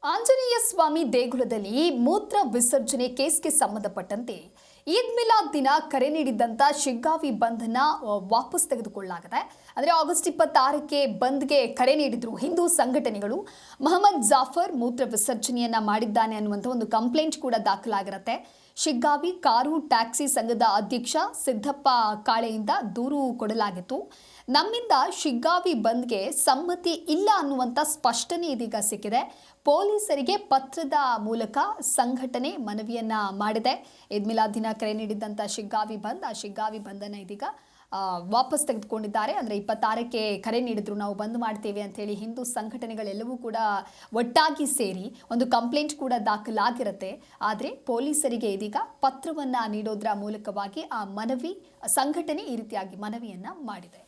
ಆಂಜನೇಯ ಸ್ವಾಮಿ ದೇಗುಲದಲ್ಲಿ ಮೂತ್ರ ವಿಸರ್ಜನೆ ಕೇಸ್ಗೆ ಸಂಬಂಧಪಟ್ಟಂತೆ ಈದ್ ಮಿಲಾದ್ ದಿನ ಕರೆ ನೀಡಿದ್ದಂಥ ಶಿಗ್ಗಾವಿ ಬಂದ್ನ ವಾಪಸ್ ತೆಗೆದುಕೊಳ್ಳಲಾಗಿದೆ. ಅಂದರೆ ಆಗಸ್ಟ್ 26ಕ್ಕೆ ಬಂದ್ಗೆ ಕರೆ ನೀಡಿದ್ರು ಹಿಂದೂ ಸಂಘಟನೆಗಳು. ಮೊಹಮ್ಮದ್ ಜಾಫರ್ ಮೂತ್ರ ವಿಸರ್ಜನೆಯನ್ನ ಮಾಡಿದ್ದಾನೆ ಅನ್ನುವಂಥ ಒಂದು ಕಂಪ್ಲೇಂಟ್ ಕೂಡ ದಾಖಲಾಗಿರುತ್ತೆ. ಶಿಗ್ಗಾವಿ ಕಾರು ಟ್ಯಾಕ್ಸಿ ಸಂಘದ ಅಧ್ಯಕ್ಷ ಸಿದ್ದಪ್ಪ ಕಾಳೆಯಿಂದ ದೂರು ಕೊಡಲಾಗಿತ್ತು. ನಮ್ಮಿಂದ ಶಿಗ್ಗಾವಿ ಬಂದ್ಗೆ ಸಮ್ಮತಿ ಇಲ್ಲ ಅನ್ನುವಂಥ ಸ್ಪಷ್ಟನೆ ಇದೀಗ ಸಿಕ್ಕಿದೆ. ಪೊಲೀಸರಿಗೆ ಪತ್ರದ ಮೂಲಕ ಸಂಘಟನೆ ಮನವಿಯನ್ನ ಮಾಡಿದೆ. ಈದ್ ಮಿಲಾದ್ ದಿನ ಕರೆ ನೀಡಿದ್ದಂಥ ಶಿಗ್ಗಾವಿ ಬಂದ್, ಆ ಶಿಗ್ಗಾವಿ ಬಂದನ್ನು ಇದೀಗ ವಾಪಸ್ ತೆಗೆದುಕೊಂಡಿದ್ದಾರೆ. ಅಂದರೆ 26ಕ್ಕೆ ಕರೆ ನೀಡಿದ್ರು, ನಾವು ಬಂದ್ ಮಾಡ್ತೇವೆ ಅಂತೇಳಿ ಹಿಂದೂ ಸಂಘಟನೆಗಳೆಲ್ಲವೂ ಕೂಡ ಒಟ್ಟಾಗಿ ಸೇರಿ ಒಂದು ಕಂಪ್ಲೇಂಟ್ ಕೂಡ ದಾಖಲಾಗಿರುತ್ತೆ. ಆದರೆ ಪೊಲೀಸರಿಗೆ ಇದೀಗ ಪತ್ರವನ್ನು ನೀಡೋದ್ರ ಮೂಲಕವಾಗಿ ಆ ಸಂಘಟನೆ ಈ ರೀತಿಯಾಗಿ ಮನವಿಯನ್ನ ಮಾಡಿದೆ.